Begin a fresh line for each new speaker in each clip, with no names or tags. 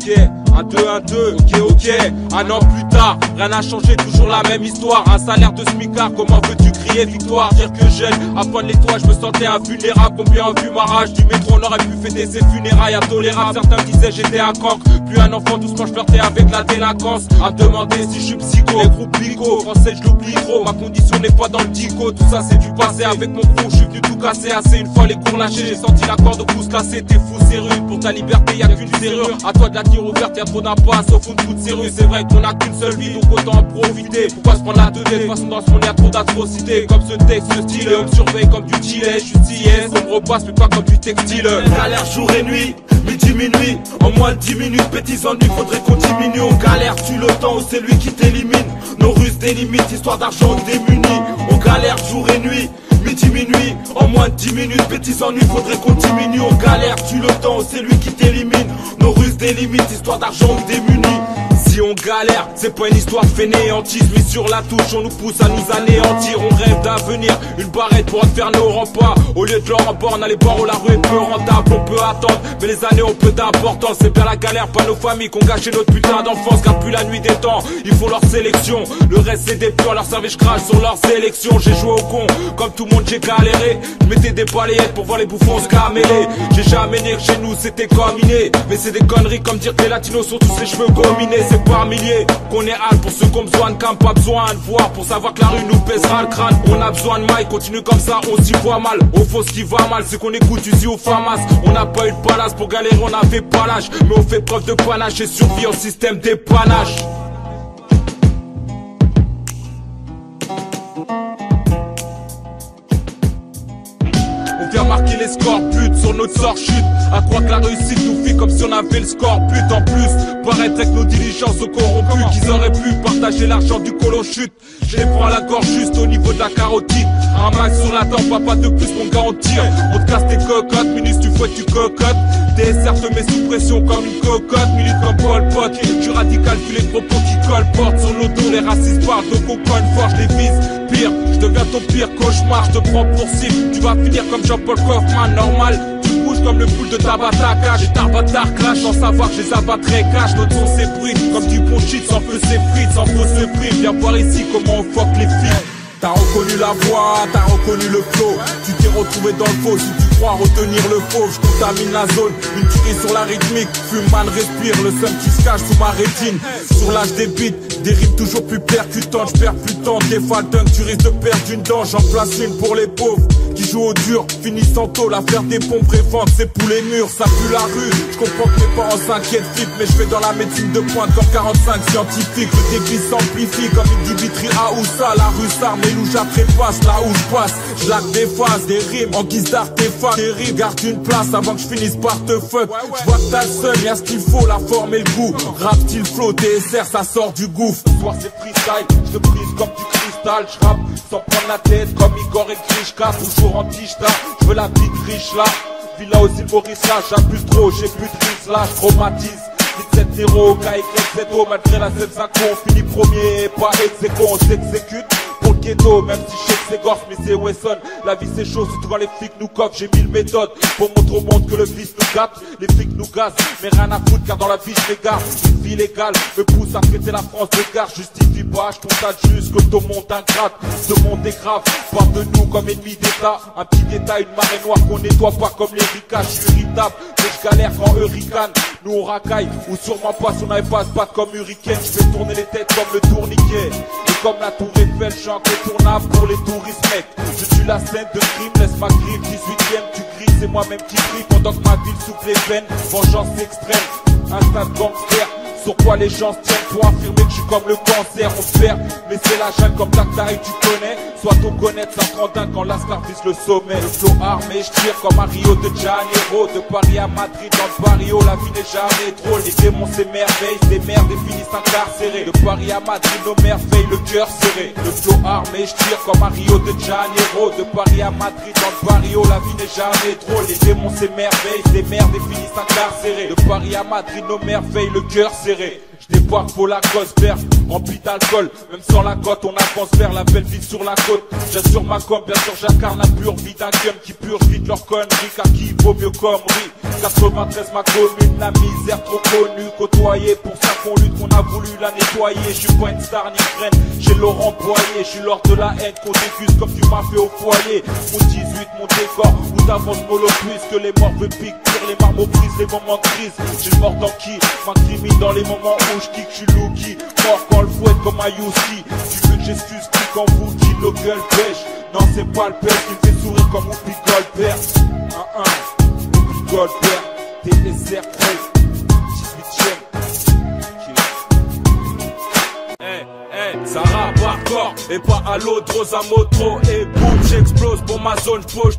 ok, 1-2-1-2, ok, un an plus tard, rien n'a changé, toujours la même histoire. Un salaire de smicard, comment veux-tu crier victoire? Dire que jeune, à point de l'étoile, je me sentais invulnérable. Combien ont vu ma rage du métro, on aurait pu fêter ses funérailles intolérable. Certains me disaient j'étais un cancre, plus un enfant, doucement je flirtais avec la délinquance. À me demander si je suis psycho, les groupes bigo, français je l'oublie trop. Ma condition n'est pas dans le dico, tout ça c'est du passé. Avec mon crew, je suis venu tout casser. Assez une fois les cours lâchés, j'ai senti la corde au pouce cassé. T'es fou, c'est rude, pour ta liberté y'a qu'une serrure. À toi de la tire ouverte, y'a trop d'impasse au fond de toutes ces rues. C'est vrai qu'on a qu'une seule vie, donc autant en profiter. Pourquoi se prendre la tête? De toute façon dans ce monde y'a trop d'atrocités. Comme ce texte, ce style, on me surveille comme du gilet. Je suis TS, on me repasse mais pas comme du textile.
Galère jour et nuit, midi, minuit. En moins de 10 minutes, petits ennuis, faudrait qu'on diminue. On galère, tue le temps, c'est lui qui t'élimine. Nos ruses délimitent, histoire d'argent démunis. On galère jour et nuit, midi, minuit. En moins de 10 minutes, petits ennuis, faudrait qu'on diminue. On galère, tue le temps, c'est lui qui t'élimine. Nos ruses délimitent, histoire d'argent démunis. Si on galère, c'est pas une histoire de fainéantise. Lui sur la touche, on nous pousse à nous anéantir. On rêve d'avenir, une barrette pour faire nos remparts. Au lieu de leur en bord, on a les barreaux, la rue est peu rentable. On peut attendre, mais les années ont peu d'importance. C'est bien la galère, pas nos familles qu'on gâché notre putain d'enfance. Car plus la nuit des temps, ils font leur sélection. Le reste c'est des purs, leur service crash sur leur sélection. J'ai joué au con, comme tout le monde j'ai galéré. Je mettais des balayettes pour voir les bouffons se caméler. J'ai jamais nié que chez nous c'était comme inné. Mais c'est des conneries comme dire que les latinos sont tous les cheveux gominés. C'est par milliers qu'on est hâte pour ceux qu'on besoin de cam, pas besoin de voir pour savoir que la rue nous pèsera le crâne. On a besoin de maille, continue comme ça, on s'y voit mal. Au faux ce qui va mal, c'est qu'on écoute Uzi ou Famas. On n'a pas eu de palace pour galérer, on n'avait pas l'âge. Mais on fait preuve de panache et survie au système d'épanage. On vient marquer les scores but sur notre sort chute. À croire que la réussite nous fait comme si on avait le score but. En plus, paraîtrait que nos diligences sont corrompues, qu'ils auraient pu partager l'argent du colo chute. Je les prends à la gorge juste au niveau de la carotide. Un max sur la tempe, pas de plus qu'on garantir. On te casse tes cocottes, minus tu fouettes, tu cocottes. DSR te met sous pression comme une cocotte. Minute comme Pol Pot, tu radical vu les propos qui colportent. Sur nos dos les racistes parlent, donc on cogne fort, je les vise. Pire, je deviens ton pire cauchemar, je te prends pour cible. Tu vas finir comme Jean-Paul Kaufman, normal. Tu bouges comme le boule de Tabata. J'ai tarbatard clash sans savoir que je les abattrai cash. Notre son s'ébruite comme du bon shit, sans feu c'est frites, sans faux se prime. Viens voir ici comment on fuck les filles. T'as reconnu la voix, t'as reconnu le flow. Tu t'es retrouvé dans le faux, si tu crois retenir le faux. Je contamine la zone, une tuerie sur la rythmique. Fume man, respire, le seum qui se cache sous ma rétine. Sur l'âge des beats, des rimes toujours plus percutantes. Je perds plus de temps, des fois dunk, tu risques de perdre une dent. J'en place une pour les pauvres qui jouent au dur, finissent en tôle. L'affaire des pompes préfentes, c'est pour les murs, ça pue la rue. Je comprends que mes parents s'inquiètent vite, mais je fais dans la médecine de pointe comme 45 scientifiques. Le débit s'amplifie comme une Dimitri Aoussa. La rue s'arme et louche trépasse là où je passe. Je laque des phases, des rimes en guise d'artefact. Terrible, garde une place avant que je finisse par te fuck. Je vois que t'as le seul, y'a ce qu'il faut, la forme et le goût. Rap style flow, TSR, ça sort du gouffre. Ce soir c'est freestyle, je te brise comme du cristal. Je rappe sans prendre la tête comme Igor et Krishka. Toujours en tichta, je veux la vie de riche là. Villa aux îles Maurice là, j'abuse trop, j'ai plus de risque là, je traumatise. 17-0, KYZO, malgré la 7-5, on finit premier, pas ex-écho, on s'exécute. Pour le ghetto, même si je sais que c'est gorge, mais c'est Wesson. La vie c'est chaud, surtout quand les flics nous coffrent. J'ai 1000 méthodes pour montrer au monde que le vice nous gâte. Les flics nous gazent, mais rien à foutre car dans la vie je m'égare. Une vie légale me pousse à traiter la France de gare. Justifie pas, je constate juste que ton monde ingrate. Ce monde est grave, parle de nous comme ennemis d'État. Un petit détail, une marée noire qu'on nettoie pas comme les ricains. Je suis irritable, mais je galère quand eux ricanent. Nous on racaille, ou sûrement pas si on n'avait pas à se battre comme Hurricane. Je fais tourner les têtes comme le tourniquet. Et comme la tour Eiffel, je suis incontournable pour les touristes mec. Je suis la scène de crime, laisse ma griffe. 18ème, tu cries, c'est moi-même qui crie. Pendant que ma ville souffle les veines, vengeance extrême. Instinct de gangster, sur quoi les gens se tiennent pour affirmer que je suis comme le cancer. On perd, mais c'est la jungle comme Dactari, tu connais. Soit on connaît, ça prend dingue quand l'Ascar vise le sommet. Le flow armé, je tire comme à Rio de Janeiro. De Paris à Madrid, dans le barrio, la vie n'est jamais drôle. Les démons s'émerveillent, des merdes et finissent incarcérés. De Paris à Madrid, nos merveilles, le cœur serré. Le flow armé, je tire comme à Rio de Janeiro. De Paris à Madrid, dans le barrio, la vie n'est jamais drôle. Les démons s'émerveillent, des merdes et finissent incarcérés. De Paris à Madrid, nos merveilles, le cœur serré. Je déboire pour la gosse verte, rempli d'alcool. Même sans la cote, on avance vers la belle vie sur la côte. J'assure ma com, bien sûr j'incarne la pure vie d'un gun qui purge vite leur connerie. Car qui vaut mieux comme riz.
93 ma commune, la misère trop connue, côtoyée pour ça qu'on lutte, qu'on a voulu la nettoyer. Je suis pas une star ni une reine, j'ai Laurent Boyer. Je suis l'ordre de la haine qu'on déguste comme tu m'as fait au foyer. Mon 18, mon décor, où t'avances mollo puisque les morts veulent piquer, les marmots brisent les moments de crise. J'ai le mort dans qui m'incrimine dans les moments où je kick, je suis Lucky. Mort quand le fouette comme un Yuski. Tu veux que j'excuse qui quand vous dites le gueule pêche. Non c'est pas le pêche qui me fait sourire comme Whoopi Goldberg. Whoopi Goldberg, TSR Pro, 18ème. Ça rappe hardcore et pas à l'autre, Rosa Motro et boum, j'explose pour ma zone, je trouve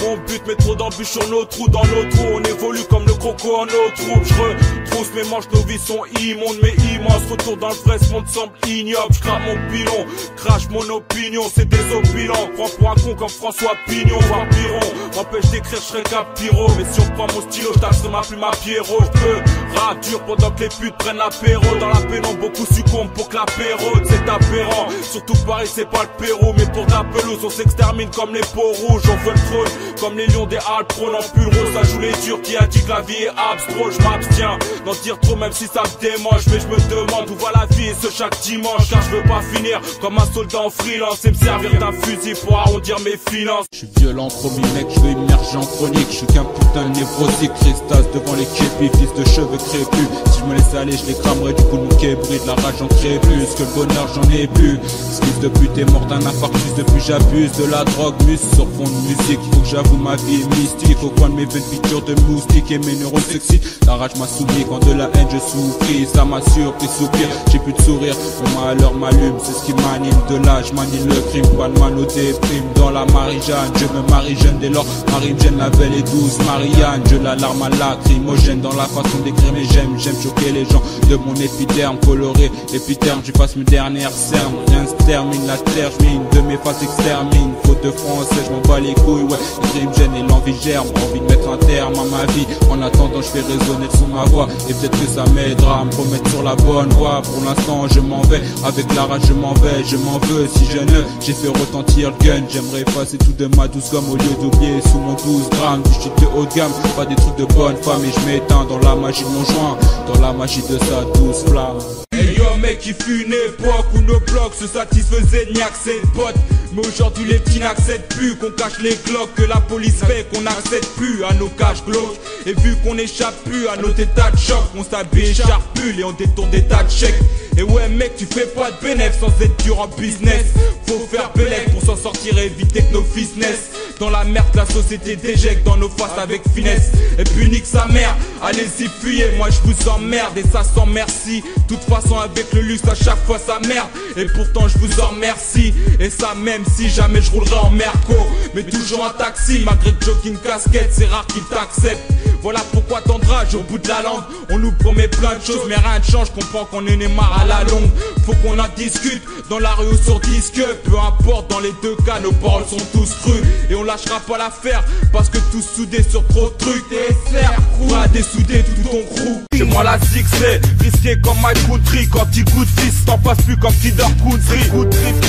mon but, met trop d'embûches sur nos trous, dans nos trous, on évolue comme le croco en nos troupes, je retrousse mes manches, nos vies sont immondes, mais immenses, retour dans le vrai, ce monde semble ignoble, je crame mon pilon, crache mon opinion, c'est désopilant, prends pour un con comme François Pignon, voire Piron, m'empêche d'écrire, je serais qu'un pyro, mais si on prend mon stylo, je tape sur ma plume à Pierrot, je peux rap dur pendant que les putes prennent l'apéro, dans la pénombre, beaucoup succombent pour que l'apéro, c'est aberrant, surtout Paris c'est pas le Pérou, mais pour ta pelouse on s'extermine comme les peaux rouges, on veut le trône, comme les lions des Alpes, en pull rose, ça joue les durs, qui a dit que la vie est abstro, je m'abstiens d'en dire trop même si ça me démange, mais je me demande où va la vie et ce chaque dimanche, car je veux pas finir comme un soldat en freelance et me servir d'un fusil pour arrondir mes finances.
Je suis violent, promis mec, je veux immerger en chronique, je suis qu'un putain de névrotique, Christas devant les képis, fils de cheveux crépus, si je me laisse aller je les cramerais, du coup mon quai brille, de la rage j'en crée plus, que le bonheur j'en ai plus, excuse de pute est mort d'un infarctus, depuis j'abuse de la drogue, mus sur fond de musique, il faut que j'avoue ma vie est mystique, au coin de mes veines piqûres de moustiques et mes neurones s'excitent, la rage m'a soumis, quand de la haine je souffris, ça m'a surpris soupir, j'ai plus de sourire, mon malheur m'allume, c'est ce qui m'anime, de là je manie le crime, pas de mano déprime, dans la Marie-Jeanne, je me marie jeune dès lors, Marie me gêne la belle et douce, Marianne, je la larme à lacrymogène, dans la façon d'écrire mais j'aime choquer les gens, de mon épiderme coloré, épiterme, j'y passe mes dernières cernes, rien se termine, la terre j'mine, de mes faces extermine, faute de français, je m'en bats les couilles, ouais, les crimes gênent et l'envie germe, envie de mettre un terme à ma vie, en attendant je fais résonner le son ma voix, et peut-être que ça m'aidera à me remettre sur la bonne voie, pour l'instant je m'en vais, avec la rage je m'en vais, je m'en veux, si jeune, j'ai fait retentir le gun, j'aimerais effacer tout de ma douce gomme, au lieu d'oublier sous mon 12 grammes, du shit de haut de gamme, pas des trucs de bonne femme, et je m'éteins dans la magie de mon joint, dans la magie de sa douce flamme.
Hey yo mec, il fut une époque où nos blocs se satisfaisaient de n'accès de potes. Mais aujourd'hui les petits n'acceptent plus qu'on cache les cloques, que la police fait qu'on n'accède plus à nos caches glauques. Et vu qu'on échappe plus à nos états de choc, on s'habille écharpule et on détourne des tas de chèques. Et ouais mec, tu fais pas de bénéf sans être dur en business. Faut faire bélec pour s'en sortir et éviter que nos fils naissent. Dans la merde la société déjecte dans nos faces avec finesse. Et puis nique sa mère, allez-y fuyez, moi je vous emmerde et ça sans merci. Toute façon avec le luxe à chaque fois ça merde. Et pourtant je vous en remercie. Et ça même si jamais je roulerai en Merco, mais toujours en taxi, malgré le jogging casquette, c'est rare qu'ils t'acceptent. Voilà pourquoi tant de rage au bout de la langue. On nous promet plein de choses mais rien ne change, comprends qu'on en est marre à la longue. Faut qu'on en discute, dans la rue ou sur disque, peu importe, dans les deux cas nos paroles sont tous crues. Et on lâchera pas l'affaire, parce que tous soudés sur trop de trucs. TSR, à dessouder tout ton crew. Chez moi la zig c'est risqué comme my country. Quand tu goûtes fils, t'en passes plus comme Kidder Country.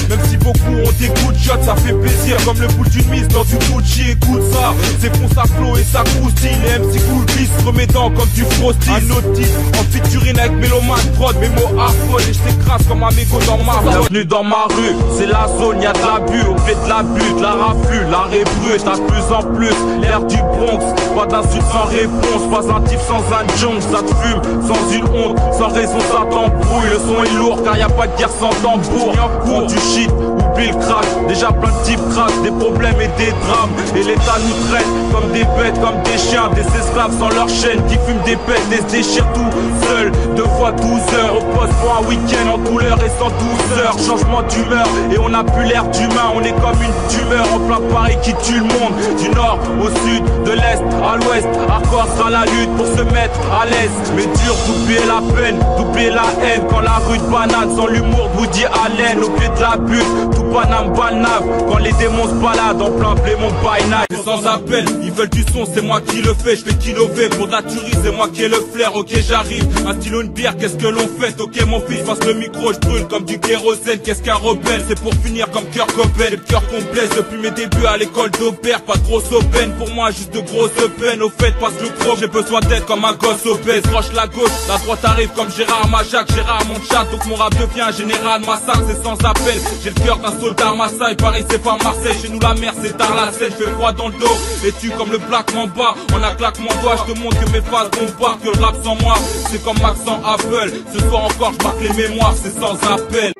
Même si beaucoup ont des coups de shot, ça fait plaisir. Comme le bout d'une mise dans du Gucci, écoute ça. C'est bon, ça flow et ça croustille. Les MC cool glisse, remettant comme du frosty. Un autre titre, en featuring avec Méloman prod. Mes mots hardcore et je t'écrase comme un mégot dans ma rue. Bienvenue dans ma rue, c'est la zone, y'a de l'abus. Au fait de l'abus, de la raflue, l'arrêt brut. À de plus en plus, l'air du Bronx. Pas d'insulte sans réponse, pas un type sans un jong. Ça te fume, sans une honte, sans raison ça t'embrouille. Le son est lourd car y'a pas de guerre sans tambour. Pour du shit, oublie le crack. Déjà plein de types crack, des problèmes et des drames. Et l'état nous traite comme des bêtes, comme des chiens. Des esclaves sans leur chaîne qui fument des pètes et se déchirent tout seul. 2 fois 12 heures au poste pour un week-end en douleur et sans douceur. Changement d'humeur et on a plus l'air d'humain. On est comme une tumeur en plein Paris qui tue le monde. Du nord au sud, de l'est à l'ouest. Hardcore sera la lutte pour se mettre à l'aise. Mais dur d'oublier la peine peine d'oublier la haine. Quand la rue de banane, sans l'humour de Woody Allen. Au pied de la butte, tout Paname Balnave. Quand les démons se baladent en plein blé, mon by night. Sans appel, ils veulent du son, c'est moi qui le fais. Je fais kilové pour de la tuerie, c'est moi qui ai le flair. Ok, j'arrive, un stylo, une bière, qu'est-ce que l'on fait? Ok, mon fils, passe le micro, je brûle comme du kérosène. Qu'est-ce qu'un rebelle? C'est pour finir comme Kurt Cobain. Le cœur complet depuis mes débuts à l'école d'opère. Pas de grosse open, pour moi juste de grosses peines. Au fait, passe le pro, j'ai besoin d'être comme un gosse obèse. Roche la gauche, la droite arrive comme Gérard Majac. Gérard mon chat, donc mon rap devient un général massacre. C'est sans appel, j'ai le cœur d'un soldat Marseille. Paris c'est pas Marseille, chez nous la mer c'est tard la selle. Je fais froid dans le dos, et tu comme le Black Mamba. En un claquement doigt, je te montre que mes phases vont pas. Que le rap sans moi, c'est comme Max sans Apple. Ce soir encore, je marque les mémoires, c'est sans appel.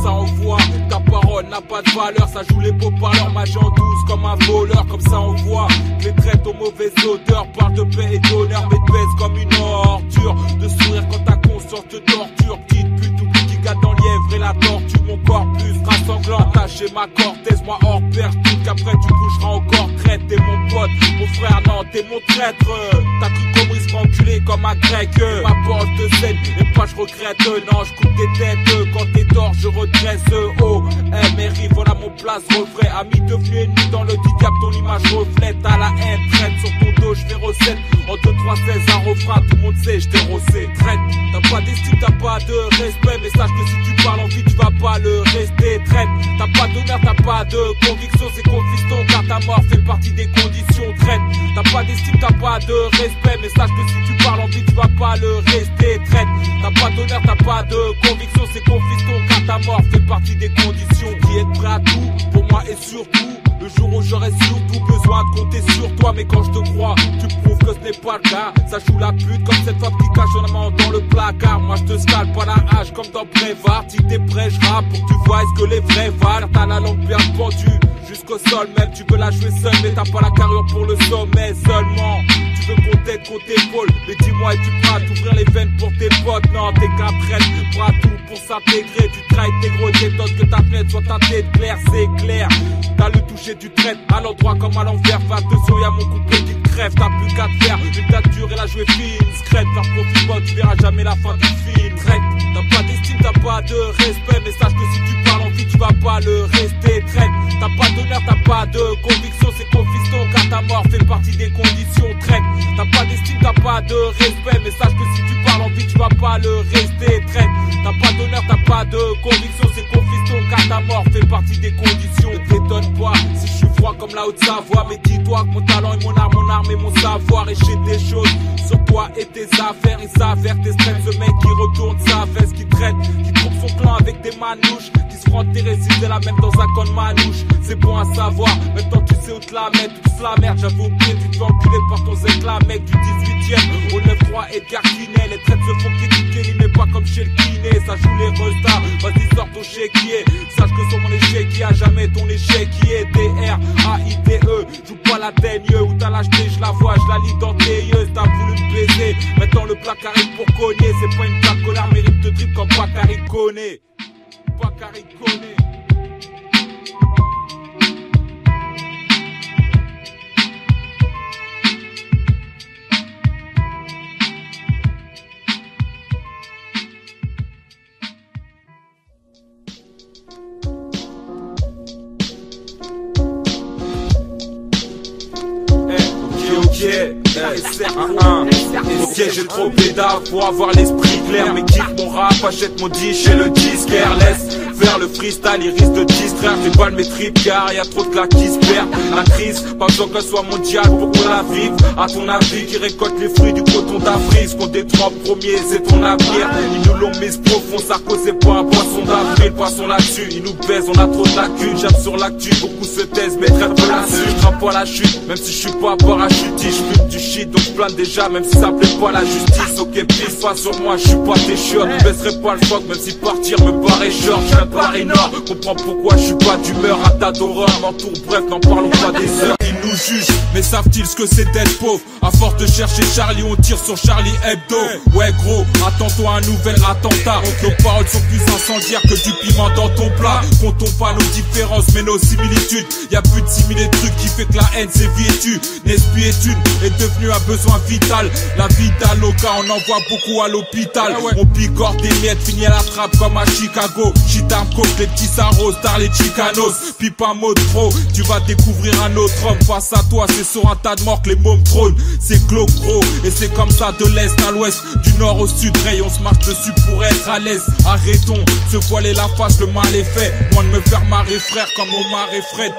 Ça on voit, ta parole n'a pas de valeur. Ça joue les beaux parleurs, ma en douce comme un voleur. Comme ça on voit, les traites aux mauvaises odeurs. Parle de paix et d'honneur, mais te baisse comme une ordure. De sourire quand ta conscience te torture. Petite pute, oublie qui gâte dans le lièvre et la tortue. Mon corps plus rassemblant, attaché ma cortèse. Moi hors père, tout qu'après tu bougeras encore crête. T'es mon pote, mon frère, non t'es mon traître. T'as cru comme il se fait enculer comme un grec. Ma porte de scène, et pas je regrette. Non, je coupe tes têtes, quand t'es tort je redresse. Oh, MRI, voilà mon place refrait. Ami devenu ennemi dans le dit diable, ton image reflète. À la haine, traite sur ton dos, je fais recette. En 2, 3, 16, un refrain, tout le monde sait, je t'ai rossé. Traite, t'as pas d'estime, t'as pas de respect. Mais sache que si tu parles en vie, tu vas pas le rester. Traite, t'as pas d'honneur, t'as pas de conviction. C'est confiston, car ta mort fait partie des conditions. Traite, t'as pas d'estime, t'as pas de respect. Mais sache que si tu parles en vie, tu vas pas le rester. Traite, t'as pas d'honneur, t'as pas de conviction. C'est confiston, car ta mort fait partie des conditions. Qui est prêt à tout, pour moi et surtout le jour où j'aurai surtout besoin de compter sur toi. Mais quand je te crois, tu prouves que ce n'est pas le cas. Ça joue la pute comme cette femme qui cache son amant dans le placard. Moi je te scale pas la hache comme dans Prévart. Si t'es prêt, je rappe pour que tu vois ce que les vrais valent. T'as la langue bien pendue jusqu'au sol même. Tu veux la jouer seule mais t'as pas la carrure pour le sommet seulement. Tu veux qu'on t'aide, qu'on t'épaule. Mais dis-moi, es-tu prêt à t'ouvrir les veines pour tes potes? Non, t'es qu'un traître, prêt à tout pour s'intégrer. Tu trahis tes gros, t'étonnes que ta fenêtre soit teintée de clair, c'est clair. T'as le toucher, tu traites à l'endroit comme à l'envers. Fais attention, y'a mon couplet qui te crève. T'as plus qu'à te faire une dictature et la jouer fine. Scrète, faire profil pas, tu verras jamais la fin du film. Traite, t'as pas d'estime, t'as pas de respect. Mais sache que si tu parles en vie, tu vas pas le rester. Traite, t'as pas d'honneur, t'as pas de conviction. C'est confiston, car ta mort fait partie des conditions. Traite, t'as pas d'estime, t'as pas de respect. Mais sache que si tu parles en vie, tu vas pas le rester. Traite, t'as pas d'honneur, t'as pas de conviction. C'est confiston, car ta mort fait partie des conditions. Ne t'étonne pas si je suis froid comme la Haute-Savoie. Mais dis-toi que mon talent est mon arme et mon savoir. Et j'ai des choses sur toi et tes affaires. Il s'avère tes stress, ce mec qui retourne sa veste, qui traite, qui trouve son clan avec des manouches, qui se frotte tes récits de la même dans un camp de manouche. C'est bon à savoir, maintenant tu sais où te la mettre. Toute la merde, j'avais oublié, tu te fais enculer par ton zéclat, mec du 18ème. Au 9-3 Edgar Quinet, les traites se font critiquer, il n'est pas comme chez le kiné. Ça joue les restas, vas-y sors ton chéquier. Sache que sur mon échec, il y a jamais ton échec qui est D-R-A-I-T-E. Joue pas la teigne, où t'as l'acheté, je la vois, je la lis dans tes yeux. T'as voulu me baiser, maintenant le placard est pour cogner. C'est pas une plaque colère, mérite de drip comme Bakary Koné. Bakary Koné. Ok, j'ai trop pédale pour avoir l'esprit clair. Mais kiffe mon rap, achète mon disque chez le disquaire. Laisse faire le freestyle, il risque de distraire. J'ai pas mes tripes car y'a trop de claques qui se perdent. La crise, pas besoin qu'elle soit mondiale pour qu'on la vive. À ton avis, qui récolte les fruits du coton d'Afrique. Ce qu'on détrempe premier, c'est ton avenir. Ils nous l'ont mise profond, Sarko c'est pas un poisson d'avril. Poisson là-dessus, ils nous baisent, on a trop de lacunes. J'aime sur l'actu, beaucoup se taisent, mais très peu là-dessus. Je pas la chute, même si je suis pas parachutiste. Je fume du shit, donc je plane déjà, même si ça plaît pas la justice. Ok, pisse pas sur moi, je suis pas tes chiottes. Je baisserai pas le fuck, même si partir me paraît short. Paris Nord. Comprends pourquoi je suis pas d'humeur, à tas d'horreur m'entoure, bref n'en parlons pas des heures.
Ils nous jugent, mais savent-ils ce que c'est d'être pauvre? À force de chercher Charlie, on tire sur Charlie Hebdo. Ouais gros, attends-toi à un nouvel attentat. Nos paroles sont plus incendiaires que du piment dans ton plat. Comptons pas nos différences mais nos similitudes. Y'a plus de simili trucs qui fait que la haine s'évitue. N'est-ce est devenu un besoin vital. La vie d'Aloca, on en voit beaucoup à l'hôpital. On picore des miettes, finit à la trappe comme à Chicago. Chitarme, coke, les petits sarros, star les chicanos. Pipe un mot trop, tu vas découvrir un autre homme. Face à toi, c'est sur un tas de morts que les mômes trônent. C'est glauque gros, et c'est comme ça de l'est à l'ouest, du nord au sud. Ray, on se marche dessus pour être à l'aise. Arrêtons, se voiler la face, le mal est fait. Moi de me faire marrer frère comme Omar et Fred.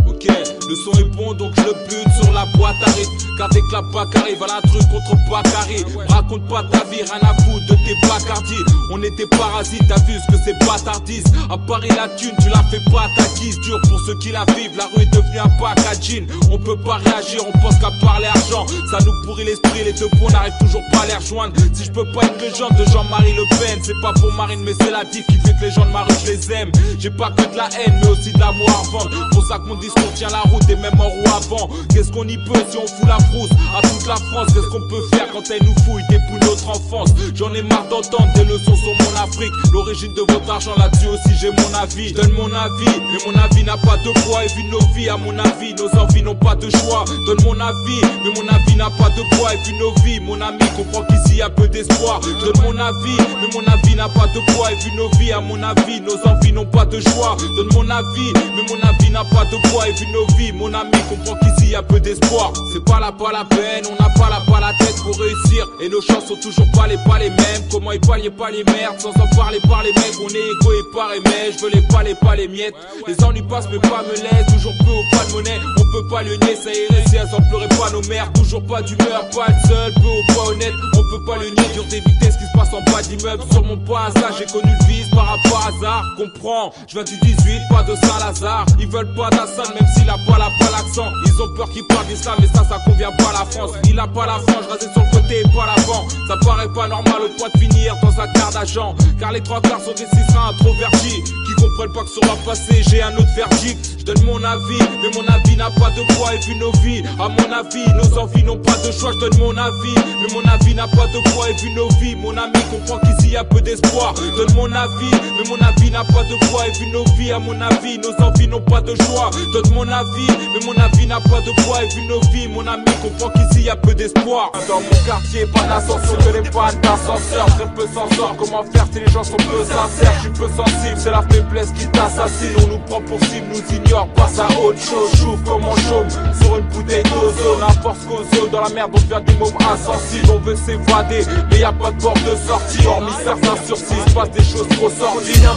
Ok, le son est bon donc je le bute sur la boîte à rythme. Car dès que la bac arrive, voilà un truc contre Bakary. Raconte pas ta vie, rien à foutre de tes bacardies. On était parasites, t'as vu ce que c'est bâtardise. À Paris la thune, tu la fais pas ta guise. Dur pour ceux qui la vivent, la rue est devenue un pack à jean. On peut pas réagir, on pense qu'à parler argent. Ça nous pourrit l'esprit, les deux bons n'arrivent toujours pas à les rejoindre. Si je peux pas être le genre de Jean-Marie Le Pen, c'est pas pour Marine mais c'est la diff qui fait que les gens de ma rue je les aime. J'ai pas que de la haine mais aussi de l'amour à vendre. Pour ça que mon discours tient la route et même en roue avant. Qu'est-ce qu'on y peut si on fout la frousse à toute la France? Qu'est-ce qu'on peut faire quand elle nous fouille, dépouille notre enfance? J'en ai marre d'entendre des leçons sur mon Afrique. L'origine de votre argent là-dessus aussi j'ai mon avis. Donne mon avis, mais mon avis n'a pas de poids. Et vu nos vies, à mon avis, nos envies n'ont pas de choix. Donne mon avis, mais mon avis n'a pas de poids. Et vu nos vies, mon ami comprend qu'ici y a peu d'espoir. Donne mon avis, mais mon avis n'a pas de poids. Et vu nos vies, à mon avis, nos envies n'ont pas de choix. Donne mon avis, mais mon avis n'a pas de poids. Et vu nos vies, mon ami comprend qu'ici y a peu d'espoir. C'est pas la peine, on n'a pas la tête pour réussir. Et nos chances sont toujours pas les mêmes. Comment ils palliaient pas les merdes sans en parler par les mecs. On est égo et paré mais je veux pas les miettes. Les ennuis passent mais pas me laissent. Toujours peu ou pas de monnaie, on peut pas le nier. Ça irait si elles en pleuraient pas nos mères. Toujours pas d'humeur, pas le seul, peu ou pas honnête. On peut pas le nier, dur d'éviter ce qui se passe en bas d'immeuble. Sur mon passage j'ai connu le vice par rapport à hasard. Comprends, je viens du 18, pas de Saint-Lazare. Ils veulent pas d'Assad même s'il a pas l'accent. Ils ont peur qu'il parle d'islam mais ça convient pas à la France. Il a pas la frange, rasé sur le côté et pas l'avant. Ça paraît pas normal au point de finir dans un quart d'agent. Car les trois quarts sont des cicerins introvertis qui comprennent pas que sur la passé j'ai un autre verdict. Je donne mon avis, mais mon avis n'a pas de poids. Et vu nos vies, à mon avis, nos envies n'ont pas de choix. Je donne mon avis, mais mon avis n'a pas de poids. Et vu nos vies, mon ami comprend qu'ici y a peu d'espoir. Donne mon avis, mais mon avis n'a pas de poids. Et vu nos vies, à mon avis, nos envies n'ont pas de choix. Donne mon avis, mais mon avis n'a pas de poids. Et vu nos vies, mon ami comprend qu'ici y a peu d'espoir. Dans mon quartier, pas d'ascenseur, que les pannes d'ascenseur. Très peu s'en sort, comment faire si les gens sont peu sincères? Je suis peu sensible, c'est la faiblesse qui t'assassine. On nous prend pour cible, nous ignore, passe à autre chose. J'ouvre comme on chaume, sur une bouteille d'ozone. À force qu'ozone, dans la merde on devient des mômes insensibles. On veut s'évader, mais y a pas de porte de sortie. Hormis certains sursis, il se passe des choses trop sordides.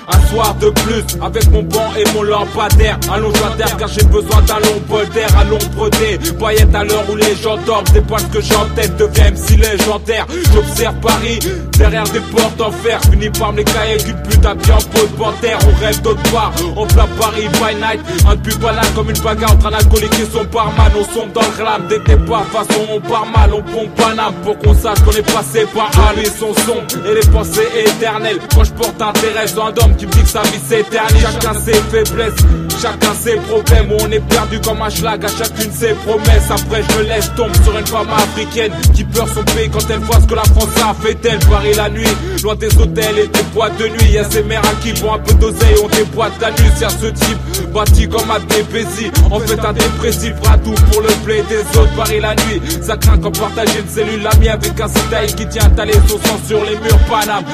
Un soir de plus, avec mon banc et mon lampadaire. Allons terre car j'ai besoin d'un long bol d'air. À l'ombre des paillettes à l'heure où les gens dorment. C'est pas ce que j'ai en tête, devient MC légendaire. J'observe Paris, derrière des portes en fer. J'finis par me les cahiers qu'une pute habillée en peau de panthère. On rêve d'autre part, on plein Paris by night. Un pub banal comme une bagarre entre un alcoolique et son barman. On sombre dans le glam, dès que t'es pas façon on part mal. On pompe Paname pour qu'on sache qu'on est passé par là. Les sons sombres et les pensées éternelles. Quand je porte intérêt dans un homme qui me dit que sa vie s'éternise. Chacun ses faiblesses, chacun ses problèmes. Où on est perdu comme un schlag, à chacune ses promesses. Après je me laisse tomber sur une femme africaine qui pleure son pays quand elle voit ce que la France a fait d'elle. Paris la nuit, loin des hôtels et des boîtes de nuit. Y'a ces mères à qui pour un peu d'oseille on des boîtes d'anus. Y'a ce type bâti comme un DPC, en fait un dépressif, fera tout pour le blé des autres. Paris la nuit, ça craint quand partager une cellule. L'ami avec un citaï qui tient à taler son sang sur les murs. Paname,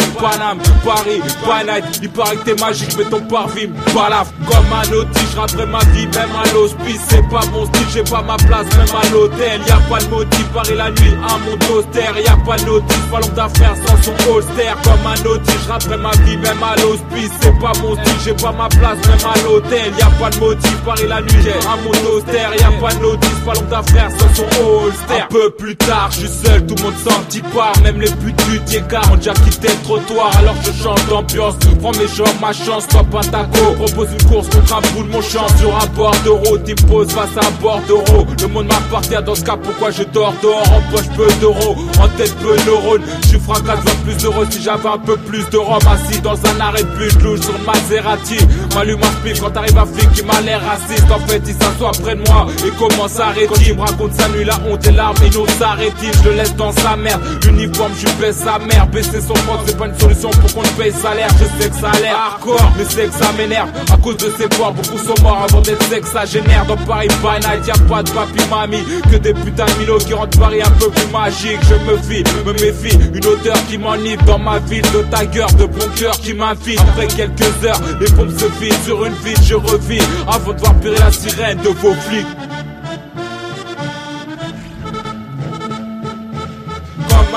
Paris, by night. Il paraît que t'es
c'est magique, mais ton parvis me balafre comme un outil. Je raterai ma vie, même à l'hospice. C'est pas mon style, j'ai pas ma place, même à l'hôtel. Y'a pas de motif, Paris la nuit, un monde austère. Y'a pas de notice, pas l'homme d'affaires sans son holster. Comme un outil, je raterai ma vie, même à l'hospice. C'est pas mon style, j'ai pas ma place, même à l'hôtel. Y'a pas de motif, Paris la nuit, un monde austère. Y'a pas de notice, pas l'homme d'affaires sans son holster. Un peu plus tard, je suis seul, tout le monde s'en petit part. Même les putes du Diécar ont déjà quitté le trottoir. Alors je change d'ambiance, prends mes jambes, ma chance, stop un taco. Propose une course contre un bout de mon chance. Sur un bord d'euro, t'y poses face à un bord d'euro. Le monde m'appartient dans ce cas, pourquoi je dors dehors? En poche peu d'euros, en tête peu de neurones. Je suis fracasse, vois plus d'euros si j'avais un peu plus de rhum. Assis dans un arrêt de bus, louche sur Maserati. M'allume un flic quand t'arrives un flic qui m'a l'air raciste. En fait il s'assoit près de moi et commence à arrêter. Quand il me raconte sa nuit, la honte et l'arme, il nous s'arrête-il. Je le laisse dans sa merde, l'uniforme je baisse sa mère. Baisser son pote c'est pas une solution pour qu'on ne paye salaire. Je sais que ça a l'air hardcore, mais c'est que ça m'énerve. À cause de ces porcs, beaucoup sont morts avant d'être sexagénaires. Dans Paris by night, y'a pas de papi mamie, que des putains de minots qui rendent Paris un peu plus magique. Je me méfie, une odeur qui m'enivre dans ma ville. De tiger, de bon cœur qui m'infile. Après quelques heures, les pompes se vident. Sur une ville, je revis avant de voir pirer la sirène de vos flics.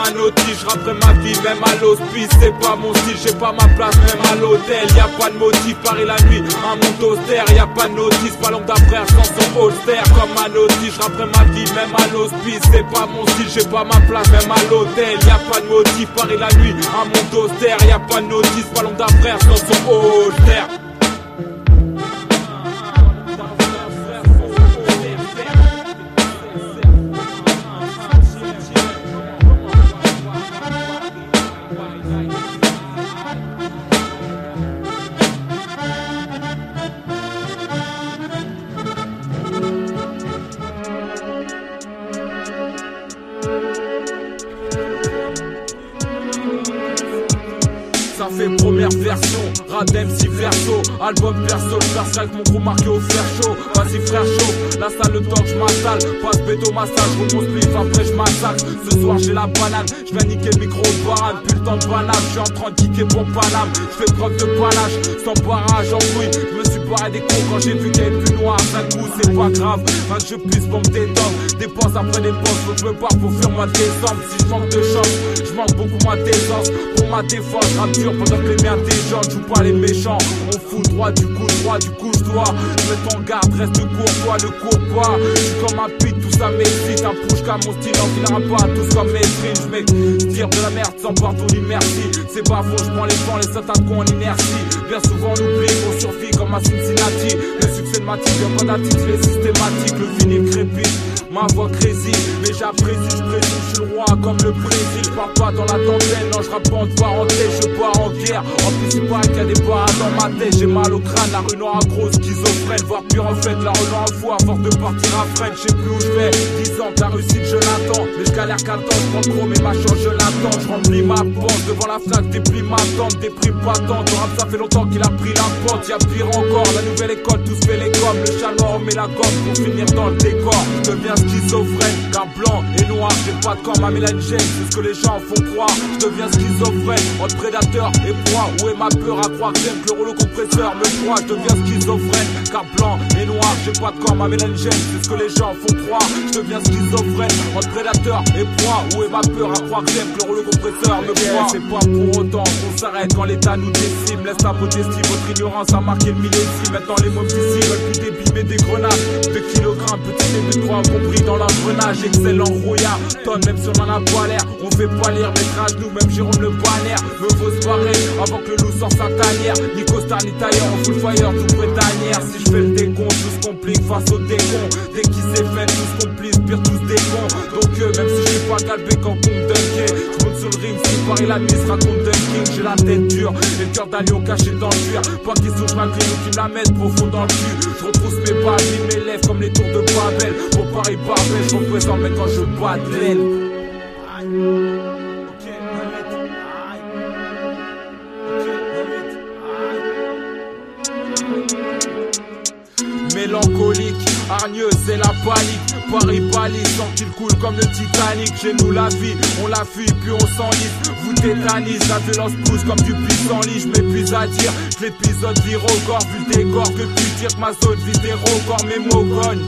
Un outil, je raterai ma vie même à l'hospice. C'est pas mon style, j'ai pas ma place même à l'hôtel. Y'a pas de motif, Paris la nuit, un monde austère. Y'a pas de notice, pas l'homme d'affaires sans son holster. Comme un outil, je raterai ma vie même à l'hospice. C'est pas mon style, j'ai pas ma place même à l'hôtel. Y'a pas de motif, Paris la nuit, un monde austère. Y'a pas de notice, pas l'homme d'affaires sans son holster. Ça fait première version, Radem si verso, album perso, le verse avec mon gros marqué au fer chaud. Vas-y frère chaud, la salle le temps que je m'installe. Passe béto massage, roule mon spliff, après je massacre. Ce soir j'ai la banane, je viens niquer le micro au barane. Plus le temps de banane, je suis en train de kicker pour Paname. Je fais preuve de panache, sans barrage en couille. Je me suis barré des cons quand j'ai vu qu'il y avait plus noir. D'un coup c'est pas grave, rien que je puisse pour me détendre. Dépense après dépense, faut que je me barre pour faire mois de décembre. Si je manque de chance, je manque beaucoup moins d'essence. Pour ma défense, je rappe dur pendant que les miens intelligents, je joue pas les méchants. On fout droit, du coup je dois. Je mets en garde, reste courtois, ne cours pas. Je suis comme un pit, tout ça m'excite. Un push comme mon style, on finira pas tous comme mes streams. Mec, dire de la merde sans pardon ni merci. C'est pas faux, je prends les vents, les attaques en inertie. Bien souvent on oublie qu'on survit comme à Cincinnati. Le succès de ma team vient pas d'intitulé systématique. Le vinyle crépite, ma voix grésille. Mais j'apprécie, je présume, je suis le roi comme le Brésil. Je parle pas dans la dentelle, non je rappe pas en parenthèse. Je pars en guerre, en plus il paraît qu'il y a des barres dans ma tête. J'ai mal au crâne, la rue noire gros schizophrène. Voire pire en fait, la rue en foi, à force de partir à freine. Je sais plus où je vais, 10 ans, ta réussite je l'attends. Mais je galère qu'à temps, je prends trop mais ma chance je l'attends. Je remplis ma pente, devant la flaque déplie ma tente. Déprime pas tant, ton rap ça fait longtemps qu'il a pris la pente. Y'a pire encore, la nouvelle école, tous fait les gommes. Le chaleur met la gomme pour finir dans le décor. Je deviens schizophrène, car blanc et noir. J'ai pas de corps, ma mélangène, c'est ce que les gens font croire. Je deviens schizophrène, entre prédateur et proie. Où est ma peur à croire que j'aime que le rouleau compresseur me croit. Je deviens schizophrène, car blanc et noir. J'ai pas de corps, ma mélangène, c'est ce que les gens font croire. Je deviens schizophrène, entre prédateur et proie. Où est ma peur à croire que j'aime que le rouleau compresseur me croit. C'est pas pour autant qu'on s'arrête quand l'état nous décime. Laisse ta modestie, votre ignorance a marqué le millésime. Maintenant les mots ici veulent plus des billes mais des grenades. 2 kilogrammes, petit début de 3 compris dans l'engrenage. Excellent rouillard, tonne même si on en a pas l'air. On fait pas lire, mettre à genoux, même Jérôme le banner. Me faut se barrer avant que le loup sorte sa tanière. Ni costard ni tailleur, on full fire, tout près tanière. Si je fais le décompte, tout se complique face au décon. Dès qu'il s'est fait, tout se complice, pire tous des cons. Donc même si je suis pas calbé quand on me dunker, je monte sur le ring, si Paris la mise raconte dunking. J'ai la tête dure, et le cœur d'un lion caché dans le cuir. Pas qu'ils souffrent malgré nous qui me la mettent profond dans le cul. Je retrousse mes pas, mes lèvres comme les tours de Babel. Pour Paris Barbel, je représente mais quand je bats de l'aile. Mélancolique, hargneux c'est la panique. Paris balise, sans qu'il coule comme le Titanic. Chez nous la vie, on la fuit puis on s'enlise. Vous tétanise, la violence pousse comme du pissenlit. Je m'épuise à dire que l'épisode vire au corps. Vu le décor que tu tires ma zone vise des records. Mes mots cognent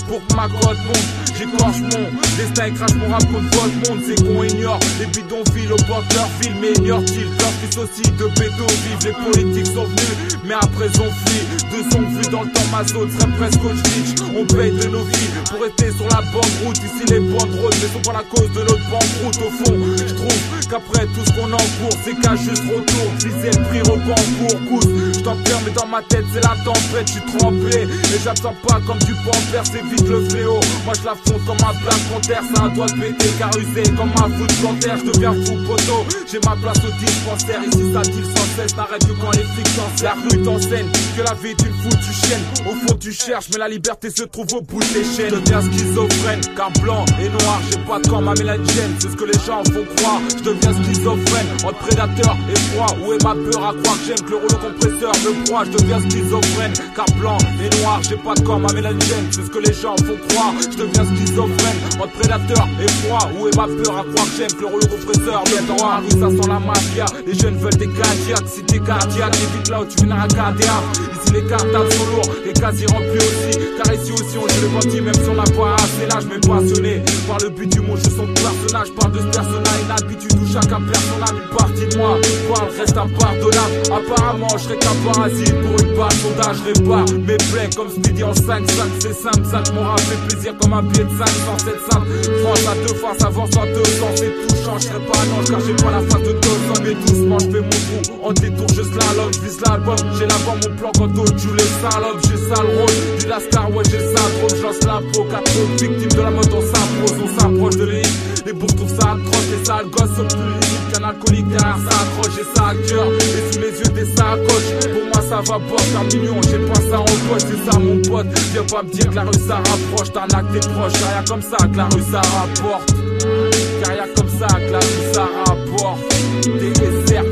pour que ma cote monte. J'écorche mon destin et crache mon rap contre votre monde. C'est qu'on ignore les bidonvilles au bord de leur ville. Mais ignore-t-il leur fils aussi de pédophiles. Les politiques sont venus mais après on fuit. Deux ont vu dans le temps ma zone serait presque au Twitch. On paye de nos vies pour rester sur la bonne route. Ici les banderoles mais sont pas la cause de notre banqueroute. Au fond je trouve qu'après tout ce qu'on encourt c'est qu'à juste retour. Viser le prix au concours coûte. Je t'en perds mais dans ma tête c'est la tempête. Je suis trempé et j'attends pas comme du pampers. C'est vite le fléau. Moi je la fonce comme un plat frontière. C'est un doigt de pété car usé comme un foot plantaire. Je deviens fou poteau. J'ai ma place au dispensaire. Ici ça tire sans cesse. N'arrête que quand les flics t'enseignent. La rue t'enseigne que la vie est une foutue chienne. Au fond tu cherches mais la liberté se trouve au bout des chaînes. Je deviens schizophrène car blanc et noir. J'ai pas de camp ma mélangène. C'est ce que les gens font croire. Je deviens schizophrène entre prédateur et froid. Où est ma peur à croire que j'aime que le rouleau compresseur me broie. Je deviens schizophrène car blanc et noir. J'ai pas de camp ma mélangène. C'est ce que les gens font croire. Je deviens schizophrène entre prédateur et froid. Où est ma peur à croire que j'aime que le rouleau compresseur me broie. Rue ça sent la mafia. Les jeunes veulent des cardiaques. Si t'es cardiaque évite là où tu viens à cardiaque. Ici les cartables sont lourds et quasi remplis aussi. Car ici aussi on joue le bandit même si on n'a pas assez l'âge. Mais passionné par le but du mot. Je sens que personnage parle de ce personnage. Une habitude où chacun perd son âme. Une partie de moi parle reste impardonnable. Apparemment je serais qu'un parasite pour une barre sondage. Je répare mes plaies comme Speedy en 5-5. C'est simple, ça mon rap fait plaisir comme un billet de 5 sans cette simple. France à deux fois, ça avance en 2 ans. C'est tout change, je serais pas un ange car j'ai pas la face de 2 ans. Mais doucement je fais mon trou. En détour je slalom, je vise l'album. J'ai l'avant mon plan quand d'autres jouent les salopes. J'ai ça le rôle du lascar, ouais j'ai le syndrome. Je lance l'impro, 4 autres victimes de la mode on s'impose. On s'approche de l'élite, les bourses trouvent ça atroce. Les sales gosses sont plus limites qu'un alcoolique derrière ça accroche. J'ai ça à cœur, et sous les yeux des sacoches. Pour moi ça va boire, car mignon, j'ai pas ça en poche. C'est ça mon pote, viens pas me dire que la rue ça rapproche. T'arnaques tes proches, car y'a comme ça que la rue ça rapporte. Car y'a comme ça que la rue ça rapporte. Des cercles.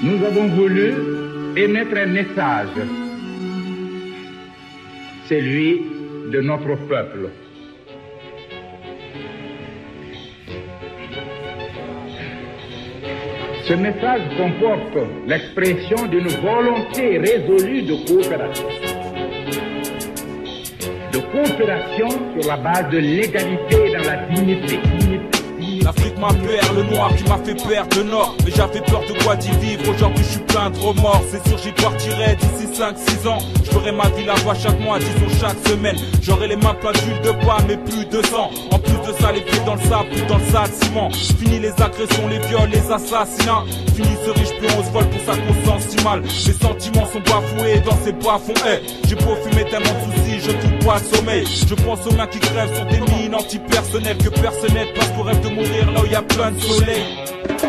Nous avons voulu émettre un message, celui de notre peuple. Ce message comporte l'expression d'une volonté résolue de coopération. De coopération sur la base de l'égalité dans la dignité.
L'Afrique m'a peur, le noir qui m'a fait perdre le nord. Mais j'avais peur de quoi d'y vivre, aujourd'hui je suis plein de remords. C'est sûr j'y partirai d'ici 5-6 ans. Je ferai ma vie là-bas chaque mois, disons chaque semaine. J'aurai les mains pleines d'huile de palme mais plus de sang. En plus de ça les pieds dans le sable, plus dans le sale ciment. Fini les agressions, les viols, les assassinats. Fini ce riche puis on se vole pour ça qu'on se sent si mal. Mes sentiments sont bafoués dans ces bas-fonds. J'ai beau fumer tellement de soucis, je trouve pas le sommeil. Je pense aux mains qui crèvent sur des mines antipersonnelles. Que personne n'aide parce qu'on rêve de mourir là où y a plein de soleil.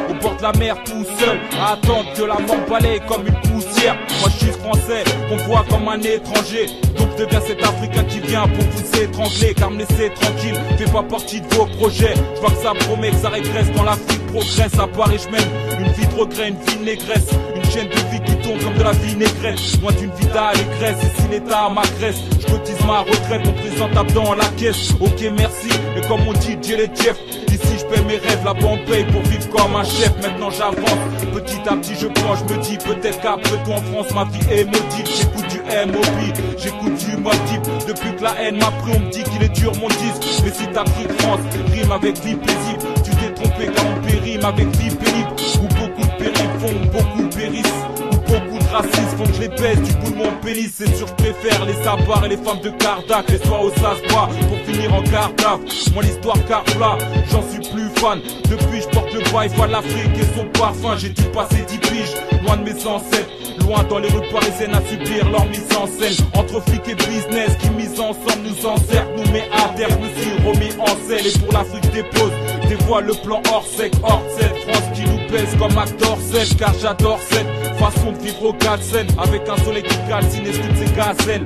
Au bord de la mer tout seul, à attendre que la mort balaye comme une poussière. Moi je suis français, qu'on voit comme un étranger. Donc je deviens cet Africain qui vient pour vous étrangler. Car me laisser tranquille, fait pas partie de vos projets. Je vois que ça promet, que ça régresse quand l'Afrique progresse. À Paris je mène une vie de regret, une vie de négresse. Une chaîne de vie qui tombe comme de la vinaigrette. Loin d'une vie d'allégresse, et si l'État m'agresse, je cotise ma retraite, mon présentable dans la caisse. Ok merci, mais comme on dit, Dieu les Jeff. Ici je paie mes rêves, là-bas on paye pour vivre comme un chef. Maintenant j'avance, petit à petit je prends, je me dis peut-être qu'après tout en France ma vie est maudite. J'écoute du M.O.B, j'écoute du Mob-Deep. Depuis que la haine m'a pris on me dit qu'il est dur mon disque. Mais si t'as cru que France rime avec vie paisible, tu t'es trompé car on périme avec vie pénible. Où beaucoup de périls font, beaucoup périssent. Où beaucoup de racistes font que je les baisse du bout de mon pénis. C'est sûr je préfère les sabards et les femmes de Cardac. Les soirs au Saspa pour finir en cardave. Moi l'histoire Carpla, j'en suis plus fan. Depuis je porte le vibe à l'Afrique et son parfum. J'ai dû passer 10 piges, loin de mes ancêtres. Loin dans les rues parisiennes à subir leur mise en scène. Entre flics et business qui mis ensemble nous encerclent, nous met à terre, je me suis remis en selle. Et pour l'Afrique je dépose, dévoile le plan hors sec, hors cette France qui nous pèse comme acteur 7. Car j'adore cette façon de vivre au Galsen. Avec un soleil qui calcine et toutes ces gazelles.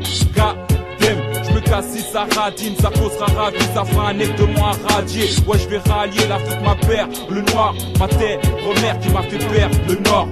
Je me casse si ça radine, ça causera ravi, ça fera un nec de moi à radier. Ouais je vais rallier, l'Afrique ma père, le noir, ma terre, remère qui m'a fait perdre le nord.